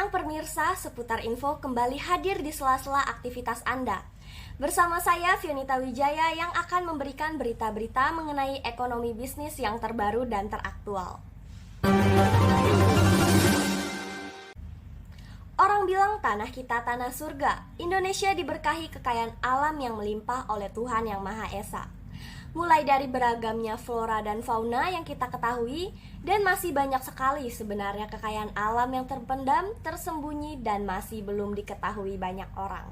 siang pemirsa, seputar info kembali hadir di sela-sela aktivitas Anda. Bersama saya Fionita Wijaya yang akan memberikan berita-berita mengenai ekonomi bisnis yang terbaru dan teraktual. Orang bilang tanah kita tanah surga. Indonesia diberkahi kekayaan alam yang melimpah oleh Tuhan Yang Maha Esa. Mulai dari beragamnya flora dan fauna yang kita ketahui, dan masih banyak sekali sebenarnya kekayaan alam yang terpendam, tersembunyi, dan masih belum diketahui banyak orang.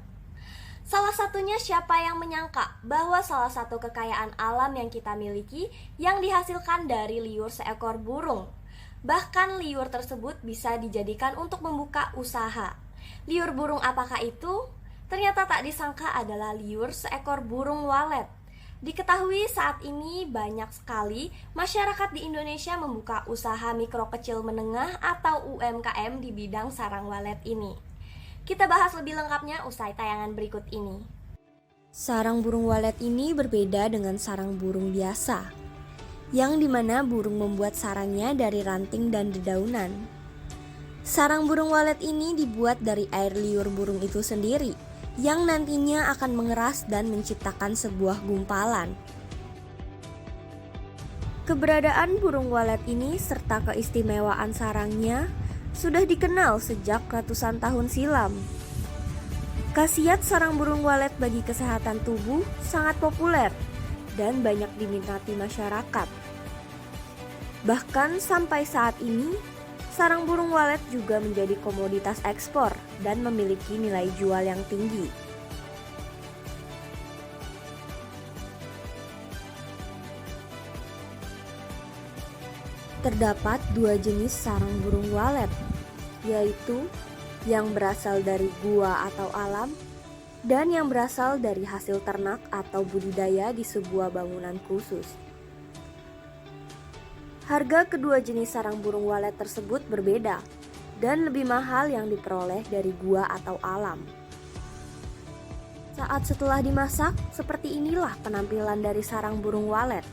Salah satunya siapa yang menyangka bahwa salah satu kekayaan alam yang kita miliki yang dihasilkan dari liur seekor burung. Bahkan liur tersebut bisa dijadikan untuk membuka usaha. Liur burung apakah itu? Ternyata tak disangka adalah liur seekor burung walet. Diketahui saat ini banyak sekali masyarakat di Indonesia membuka usaha mikro kecil menengah atau UMKM di bidang sarang walet ini. Kita bahas lebih lengkapnya usai tayangan berikut ini. Sarang burung walet ini berbeda dengan sarang burung biasa, yang dimana burung membuat sarangnya dari ranting dan dedaunan. Sarang burung walet ini dibuat dari air liur burung itu sendiri, yang nantinya akan mengeras dan menciptakan sebuah gumpalan. Keberadaan burung walet ini serta keistimewaan sarangnya sudah dikenal sejak ratusan tahun silam. Khasiat sarang burung walet bagi kesehatan tubuh sangat populer dan banyak diminati masyarakat. Bahkan sampai saat ini, sarang burung walet juga menjadi komoditas ekspor dan memiliki nilai jual yang tinggi. Terdapat dua jenis sarang burung walet, yaitu yang berasal dari gua atau alam dan yang berasal dari hasil ternak atau budidaya di sebuah bangunan khusus. Harga kedua jenis sarang burung walet tersebut berbeda dan lebih mahal yang diperoleh dari gua atau alam. Saat setelah dimasak, seperti inilah penampilan dari sarang burung walet.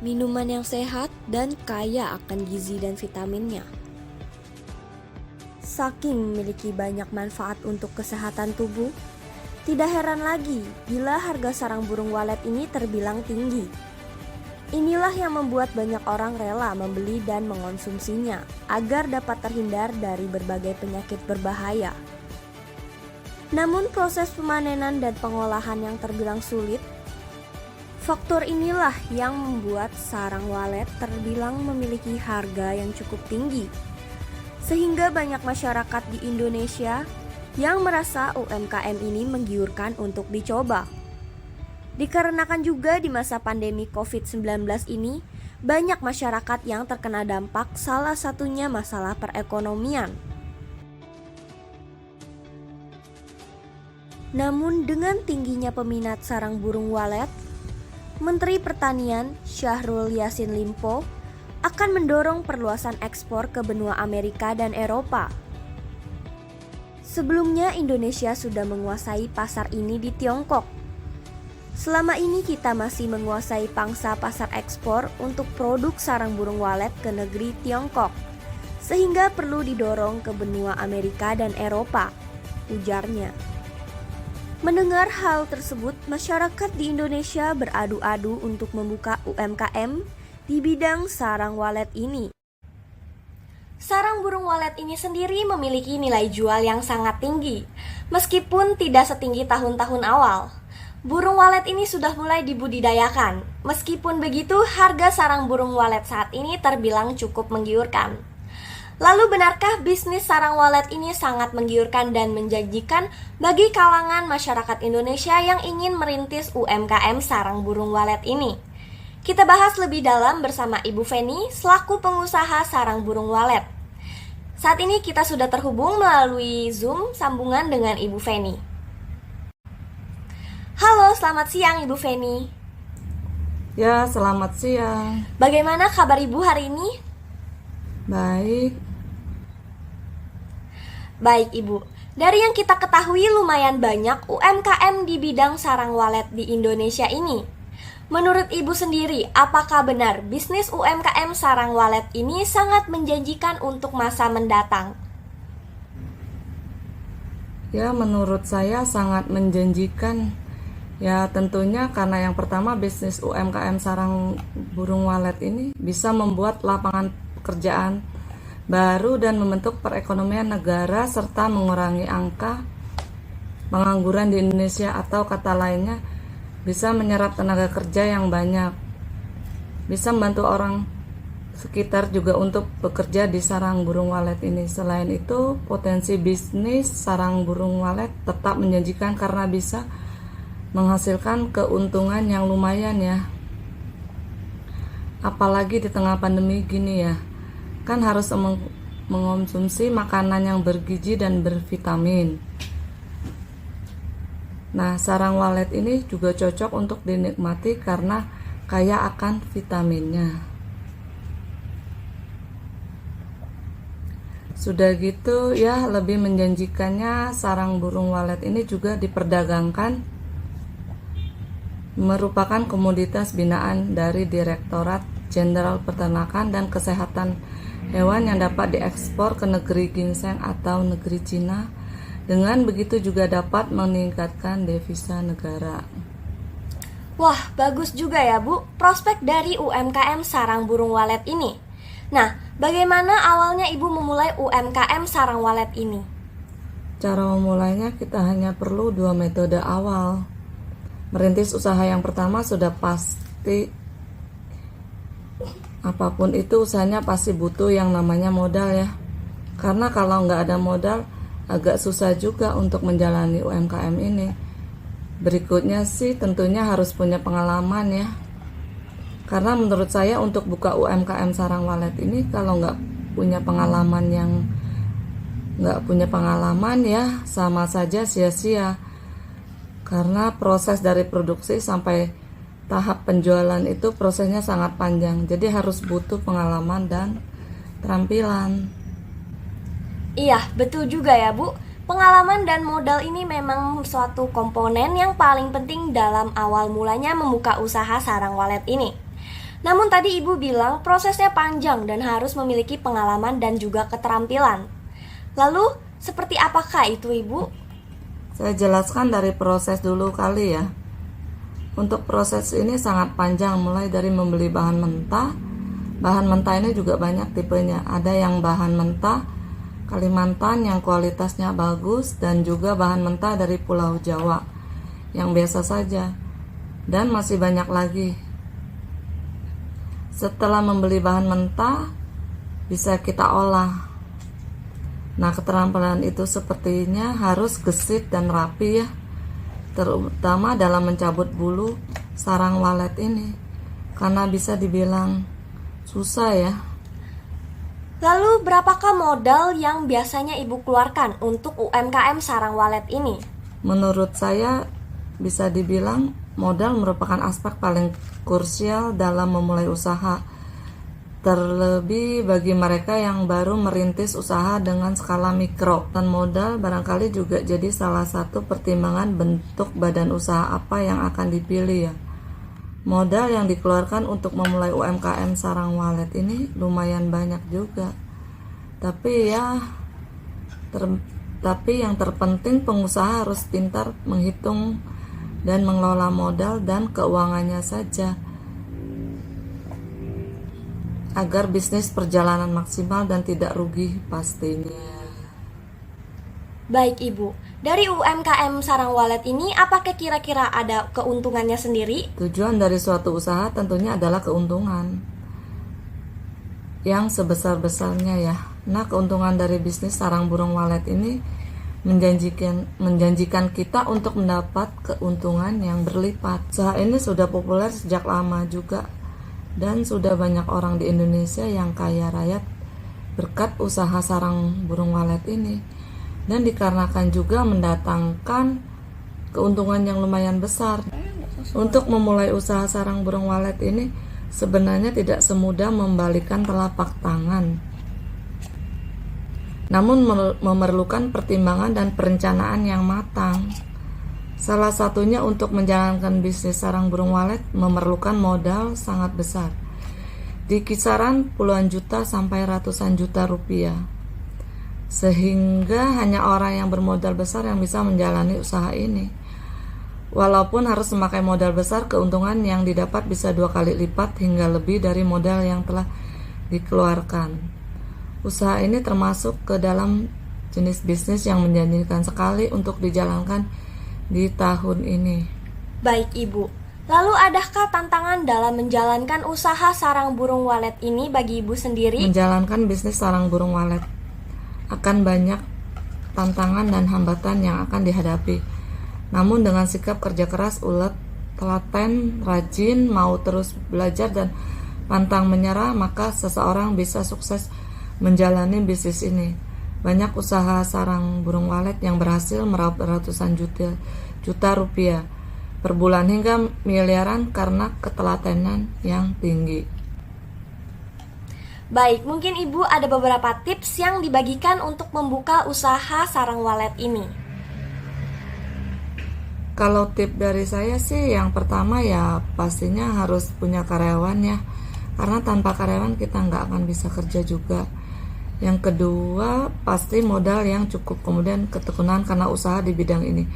Minuman yang sehat dan kaya akan gizi dan vitaminnya. Saking memiliki banyak manfaat untuk kesehatan tubuh, tidak heran lagi bila harga sarang burung walet ini terbilang tinggi. Inilah yang membuat banyak orang rela membeli dan mengonsumsinya agar dapat terhindar dari berbagai penyakit berbahaya. Namun proses pemanenan dan pengolahan yang terbilang sulit. Faktor inilah yang membuat sarang walet terbilang memiliki harga yang cukup tinggi. Sehingga banyak masyarakat di Indonesia yang merasa UMKM ini menggiurkan untuk dicoba. Dikarenakan juga di masa pandemi COVID-19 ini, banyak masyarakat yang terkena dampak, salah satunya masalah perekonomian. Namun dengan tingginya peminat sarang burung walet, Menteri Pertanian Syahrul Yassin Limpo akan mendorong perluasan ekspor ke benua Amerika dan Eropa. Sebelumnya Indonesia sudah menguasai pasar ini di Tiongkok. Selama ini kita masih menguasai pangsa pasar ekspor untuk produk sarang burung walet ke negeri Tiongkok, sehingga perlu didorong ke benua Amerika dan Eropa, ujarnya. Mendengar hal tersebut, masyarakat di Indonesia beradu-adu untuk membuka UMKM di bidang sarang walet ini. Sarang burung walet ini sendiri memiliki nilai jual yang sangat tinggi, meskipun tidak setinggi tahun-tahun awal. Burung walet ini sudah mulai dibudidayakan. Meskipun begitu, harga sarang burung walet saat ini terbilang cukup menggiurkan. Lalu benarkah bisnis sarang walet ini sangat menggiurkan dan menjanjikan bagi kalangan masyarakat Indonesia yang ingin merintis UMKM sarang burung walet ini? Kita bahas lebih dalam bersama Ibu Feni selaku pengusaha sarang burung walet. Saat ini kita sudah terhubung melalui Zoom sambungan dengan Ibu Feni. Halo, selamat siang Ibu Feni. Ya, selamat siang. Bagaimana kabar Ibu hari ini? Baik. Baik Ibu, dari yang kita ketahui lumayan banyak UMKM di bidang sarang walet di Indonesia ini. Menurut Ibu sendiri, apakah benar bisnis UMKM sarang walet ini sangat menjanjikan untuk masa mendatang? Ya, menurut saya sangat menjanjikan. Ya, tentunya karena yang pertama bisnis UMKM sarang burung walet ini bisa membuat lapangan pekerjaan baru dan membentuk perekonomian negara serta mengurangi angka pengangguran di Indonesia, atau kata lainnya bisa menyerap tenaga kerja yang banyak. Bisa membantu orang sekitar juga untuk bekerja di sarang burung walet ini. Selain itu, potensi bisnis sarang burung walet tetap menjanjikan karena bisa menghasilkan keuntungan yang lumayan ya. Apalagi di tengah pandemi gini ya. Kan harus mengonsumsi makanan yang bergizi dan bervitamin. Nah, sarang walet ini juga cocok untuk dinikmati karena kaya akan vitaminnya. Sudah gitu ya, lebih menjanjikannya sarang burung walet ini juga diperdagangkan, merupakan komoditas binaan dari Direktorat Jenderal Peternakan dan Kesehatan Hewan yang dapat diekspor ke negeri ginseng atau negeri Cina. Dengan begitu juga dapat meningkatkan devisa negara. Wah, bagus juga ya Bu, prospek dari UMKM sarang burung walet ini. Nah, bagaimana awalnya Ibu memulai UMKM sarang walet ini? Cara memulainya kita hanya perlu 2 metode awal. Merintis usaha yang pertama sudah pasti, apapun itu usahanya pasti butuh yang namanya modal ya. Karena kalau nggak ada modal, agak susah juga untuk menjalani UMKM ini. Berikutnya sih tentunya harus punya pengalaman ya. Karena menurut saya untuk buka UMKM sarang walet ini, kalau nggak punya pengalaman ya sama saja sia-sia. Karena proses dari produksi sampai tahap penjualan itu prosesnya sangat panjang. Jadi harus butuh pengalaman dan keterampilan. Iya, betul juga ya Bu. Pengalaman dan modal ini memang suatu komponen yang paling penting dalam awal mulanya membuka usaha sarang walet ini. Namun tadi Ibu bilang prosesnya panjang dan harus memiliki pengalaman dan juga keterampilan. Lalu, seperti apakah itu Ibu? Saya jelaskan dari proses dulu kali ya. Untuk proses ini sangat panjang, mulai dari membeli bahan mentah. Bahan mentah ini juga banyak tipenya. Ada yang bahan mentah Kalimantan yang kualitasnya bagus, dan juga bahan mentah dari Pulau Jawa yang biasa saja, dan masih banyak lagi. Setelah membeli bahan mentah, bisa kita olah. Nah, keterampilan itu sepertinya harus gesit dan rapi ya, terutama dalam mencabut bulu sarang walet ini, karena bisa dibilang susah ya. Lalu berapakah modal yang biasanya Ibu keluarkan untuk UMKM sarang walet ini? Menurut saya bisa dibilang modal merupakan aspek paling krusial dalam memulai usaha. Terlebih bagi mereka yang baru merintis usaha dengan skala mikro. Dan modal barangkali juga jadi salah satu pertimbangan bentuk badan usaha apa yang akan dipilih ya. Modal yang dikeluarkan untuk memulai UMKM sarang walet ini lumayan banyak juga. Tapi yang terpenting pengusaha harus pintar menghitung dan mengelola modal dan keuangannya saja, agar bisnis perjalanan maksimal dan tidak rugi pastinya. Baik Ibu, dari UMKM sarang walet ini apakah kira-kira ada keuntungannya sendiri? Tujuan dari suatu usaha tentunya adalah keuntungan yang sebesar-besarnya ya. Nah, keuntungan dari bisnis sarang burung walet ini menjanjikan kita untuk mendapat keuntungan yang berlipat. Usaha ini sudah populer sejak lama juga, dan sudah banyak orang di Indonesia yang kaya raya berkat usaha sarang burung walet ini. Dan dikarenakan juga mendatangkan keuntungan yang lumayan besar. Untuk memulai usaha sarang burung walet ini sebenarnya tidak semudah membalikan telapak tangan, namun memerlukan pertimbangan dan perencanaan yang matang. Salah satunya untuk menjalankan bisnis sarang burung walet memerlukan modal sangat besar, di kisaran puluhan juta sampai ratusan juta rupiah. sehingga hanya orang yang bermodal besar yang bisa menjalani usaha ini. Walaupun harus memakai modal besar, keuntungan yang didapat bisa 2 kali lipat hingga lebih dari modal yang telah dikeluarkan. Usaha ini termasuk ke dalam jenis bisnis yang menjanjikan sekali untuk dijalankan di tahun ini. Baik Ibu, lalu adakah tantangan dalam menjalankan usaha sarang burung walet ini bagi Ibu sendiri? Menjalankan bisnis sarang burung walet akan banyak tantangan dan hambatan yang akan dihadapi. Namun dengan sikap kerja keras, ulet, telaten, rajin, mau terus belajar dan pantang menyerah, maka seseorang bisa sukses menjalani bisnis ini. Banyak usaha sarang burung walet yang berhasil meraup ratusan juta rupiah per bulan hingga miliaran karena ketelatenan yang tinggi. Baik, mungkin Ibu ada beberapa tips yang dibagikan untuk membuka usaha sarang walet ini. Kalau tip dari saya sih, yang pertama ya pastinya harus punya karyawan ya, karena tanpa karyawan kita nggak akan bisa kerja juga. Yang kedua pasti modal yang cukup, kemudian ketekunan karena usaha di bidang ini.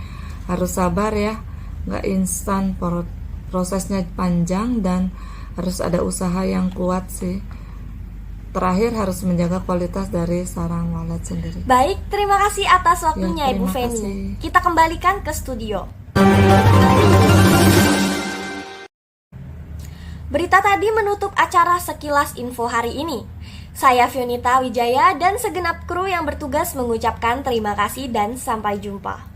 Harus sabar ya, nggak instan, prosesnya panjang dan harus ada usaha yang kuat sih. Terakhir harus menjaga kualitas dari sarang walet sendiri. Baik, terima kasih atas waktunya Ya, Ibu terima Feni. kasih. Kita kembalikan ke studio. Berita tadi menutup acara Sekilas Info hari ini. Saya Fionita Wijaya dan segenap kru yang bertugas mengucapkan terima kasih dan sampai jumpa.